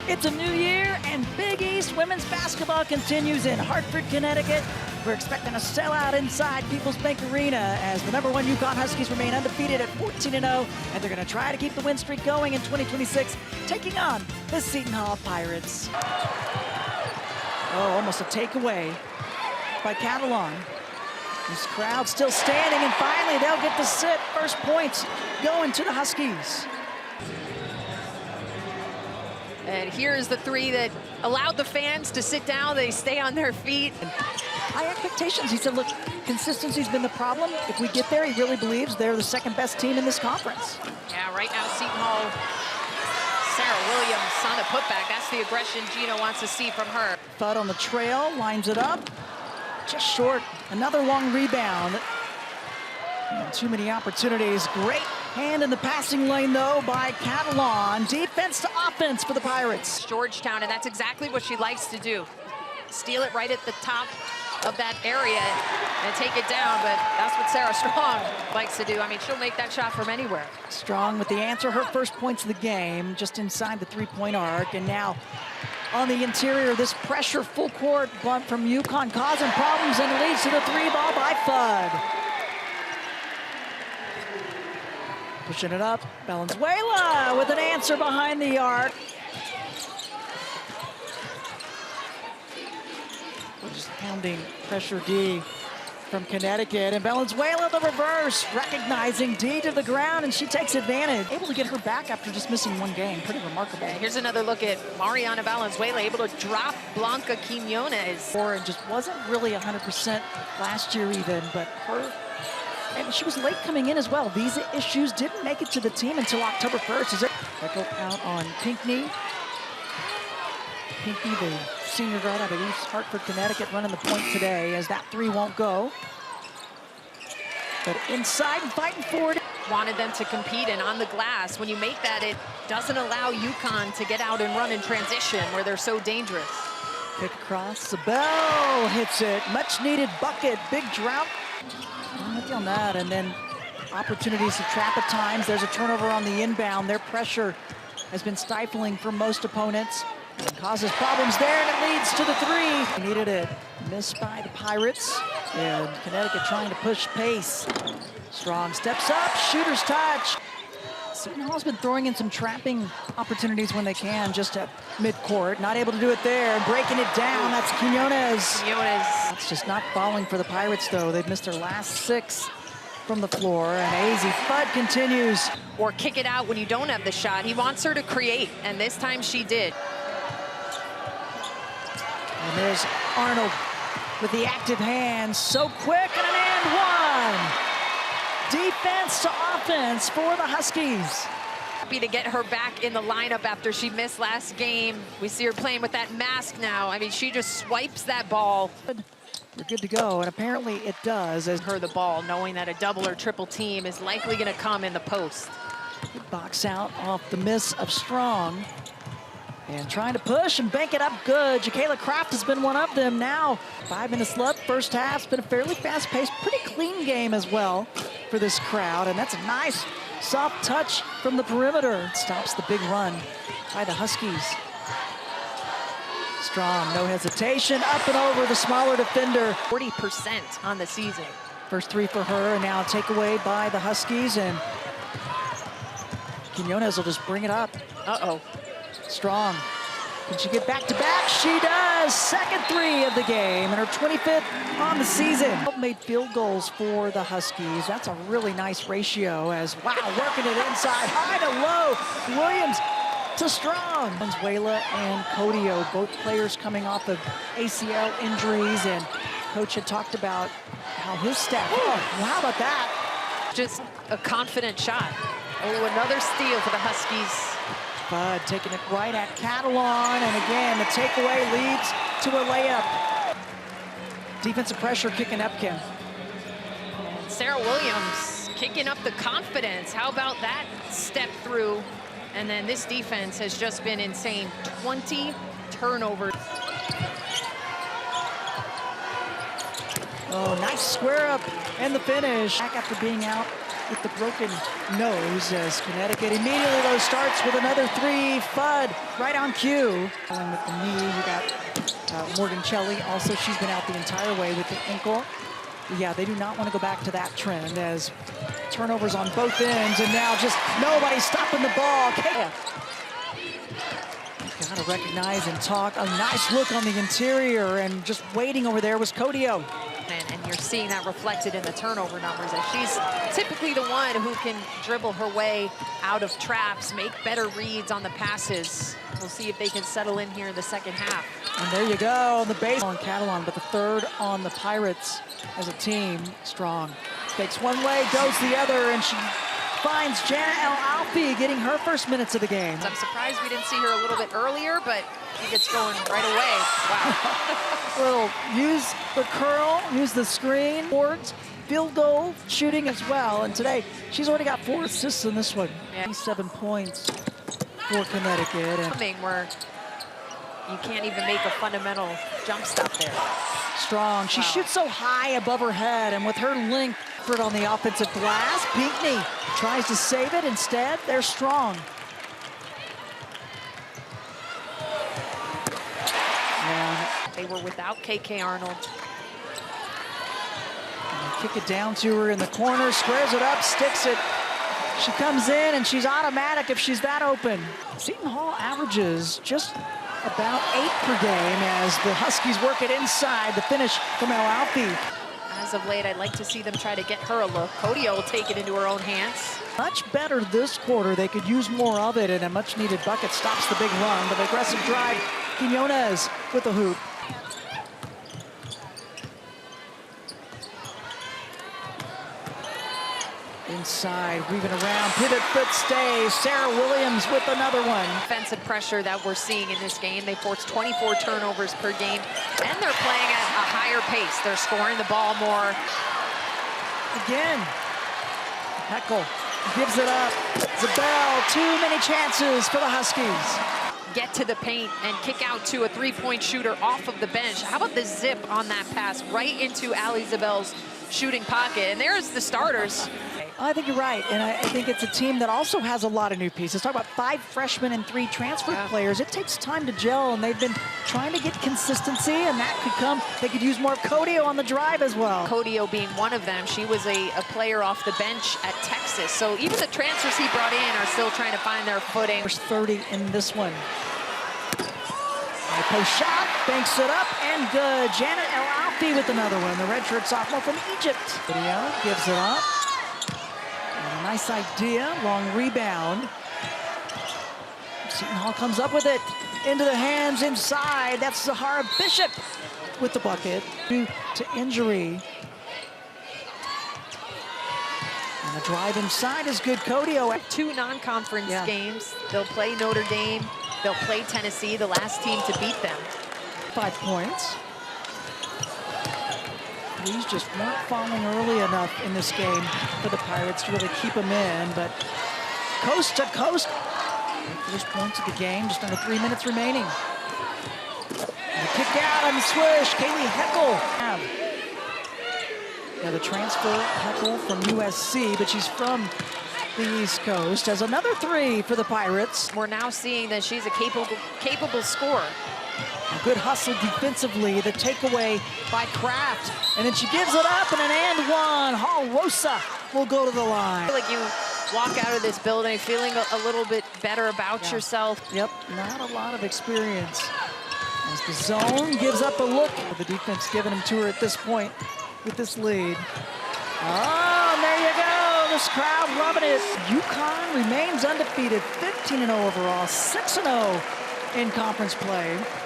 It's a new year, and Big East women's basketball continues in Hartford, Connecticut. We're expecting a sellout inside People's Bank Arena as the #1 UConn Huskies remain undefeated at 14-0, and they're going to try to keep the win streak going in 2026, taking on the Seton Hall Pirates. Oh, almost a takeaway by Catalan. This crowd still standing, and finally they'll get the sit. First points going to the Huskies. And here's the three that allowed the fans to sit down. They stay on their feet. High expectations. He said, look, consistency's been the problem. If we get there, he really believes they're the second best team in this conference. Yeah, right now, Seton Hall, Sarah Williams on the putback. That's the aggression Gino wants to see from her. Fudd on the trail, lines it up. Just short. Another long rebound. And too many opportunities. Great hand in the passing lane, though, by Catalan. Defense to offense for the Pirates. Georgetown, and that's exactly what she likes to do. Steal it right at the top of that area and take it down, but that's what Sarah Strong likes to do. I mean, she'll make that shot from anywhere. Strong with the answer. Her first points of the game, just inside the three-point arc, and now on the interior, this pressure full court blunt from UConn causing problems, and leads to the three ball by Fudd. Pushing it up, Valenzuela with an answer behind the arc. Just hounding pressure D from Connecticut, and Valenzuela the reverse, recognizing D to the ground, and she takes advantage. Able to get her back after just missing one game. Pretty remarkable. Yeah, here's another look at Mariana Valenzuela, able to drop Blanca Quiñones. And just wasn't really 100% last year even, but her, and she was late coming in as well. Visa issues, didn't make it to the team until October 1st. Is it Echo out on Pinckney? Pinckney, the senior guard out of East Hartford, Connecticut, running the point today, as that three won't go. But inside and fighting for it. Wanted them to compete, and on the glass, when you make that, it doesn't allow UConn to get out and run in transition where they're so dangerous. Kick across, Sabelle hits it. Much needed bucket, big drought. On that, and then opportunities to trap at times. There's a turnover on the inbound. Their pressure has been stifling for most opponents. It causes problems there, and it leads to the three. Needed it. Missed by the Pirates, and Connecticut trying to push pace. Strong steps up, shooter's touch. Seton Hall's been throwing in some trapping opportunities when they can, just at midcourt. Not able to do it there, breaking it down. That's Quiñones. It's just not falling for the Pirates, though. They've missed their last 6 from the floor, and AZ Fudd continues. Or kick it out when you don't have the shot. He wants her to create, and this time she did. And there's Arnold with the active hands. So quick, and an and one. Defense to offense for the Huskies. Happy to get her back in the lineup after she missed last game. We see her playing with that mask now. I mean, she just swipes that ball. You're good to go, and apparently it does. As her the ball, knowing that a double or triple team is likely going to come in the post. Good box out off the miss of Strong. And trying to push and bank it up good. Jacayla Kraft has been one of them now. 5 minutes left, first half. It's been a fairly fast-paced, pretty clean game as well for this crowd. And that's a nice soft touch from the perimeter. It stops the big run by the Huskies. Strong, no hesitation, up and over the smaller defender. 40% on the season. First three for her, and now takeaway by the Huskies. And Quiñones will just bring it up. Uh-oh. Strong. Can she get back-to-back? She does. Second three of the game, and her 25th on the season. Made field goals for the Huskies. That's a really nice ratio as, wow, working it inside, high to low. Williams to Strong. Valenzuela and Codio, both players coming off of ACL injuries, and Coach had talked about how his staff, how about that? Just a confident shot. Oh, another steal for the Huskies. Fudd taking it right at Catalan, and again, the takeaway leads to a layup. Defensive pressure kicking Epkin. And Sarah Williams kicking up the confidence. How about that step through? And then this defense has just been insane. 20 turnovers. Oh, nice square up and the finish. Back after being out with the broken nose as Connecticut immediately though starts with another three. Fudd right on cue. Going with the knee, we got Morgan Shelley. Also, she's been out the entire way with the ankle. Yeah, they do not want to go back to that trend as turnovers on both ends, and now just nobody stopping the ball. Gotta recognize and talk. A nice look on the interior, and just waiting over there was Codio. And you're seeing that reflected in the turnover numbers, as she's typically the one who can dribble her way out of traps, make better reads on the passes. We'll see if they can settle in here in the second half. And there you go, the base on Catalan, but the third on the Pirates as a team. Strong. Takes one leg, goes the other, and she finds Jana El-Alfi getting her first minutes of the game. I'm surprised we didn't see her a little bit earlier, but she gets going right away. Wow. Little use the curl, use the screen, boards, field goal shooting as well. And today, she's already got 4 assists in this one. Yeah. 7 points for Connecticut. And where you can't even make a fundamental jump stop there. Strong. She shoots so high above her head, and with her length on the offensive glass, Pinckney tries to save it. Instead, they're strong. And they were without KK Arnold. Kick it down to her in the corner, squares it up, sticks it. She comes in, and she's automatic if she's that open. Seton Hall averages just about 8 per game as the Huskies work it inside. The finish from El-Alfi. As of late, I'd like to see them try to get her a look. Codio will take it into her own hands. Much better this quarter. They could use more of it, and a much-needed bucket stops the big run. But aggressive drive, Quinones with the hoop. Inside, weaving around, pivot foot stays. Sarah Williams with another one. Defensive pressure that we're seeing in this game. They force 24 turnovers per game, and they're playing at a higher pace. They're scoring the ball more. Again, Heckel gives it up. Zabel, too many chances for the Huskies. Get to the paint and kick out to a three-point shooter off of the bench. How about the zip on that pass right into Ali Zabel's shooting pocket? And there's the starters. I think you're right, and I think it's a team that also has a lot of new pieces. Talk about 5 freshmen and 3 transfer players. It takes time to gel, and they've been trying to get consistency, and that could come. They could use more of Codio on the drive as well. Codio being one of them. She was a player off the bench at Texas. So even the transfers he brought in are still trying to find their footing. There's 30 in this one. Post shot, banks it up, and good. Jana El-Alfi with another one. The redshirt sophomore from Egypt. Codio gives it up. And a nice idea, long rebound. Seton Hall comes up with it. Into the hands, inside. That's Zahara Bishop with the bucket. Due to injury. And the drive inside is good. Codio. 2 non-conference games. They'll play Notre Dame. They'll play Tennessee, the last team to beat them. 5 points. These just weren't falling early enough in this game for the Pirates to really keep them in, but coast to coast. First points of the game, just under 3 minutes remaining. And a kick out on the swish, Kaylee Heckel. Yeah, the transfer, Heckel from USC, but she's from the East Coast. Has another 3 for the Pirates. We're now seeing that she's a capable scorer. A good hustle defensively, the takeaway by Kraft. And then she gives it up, and an and one. Hall Rosa will go to the line. I feel like you walk out of this building feeling a little bit better about yourself. Yep, not a lot of experience. As the zone gives up a look. The defense giving them to her at this point with this lead. Oh, and there you go. This crowd loving it. UConn remains undefeated, 15-0 overall, 6-0 in conference play.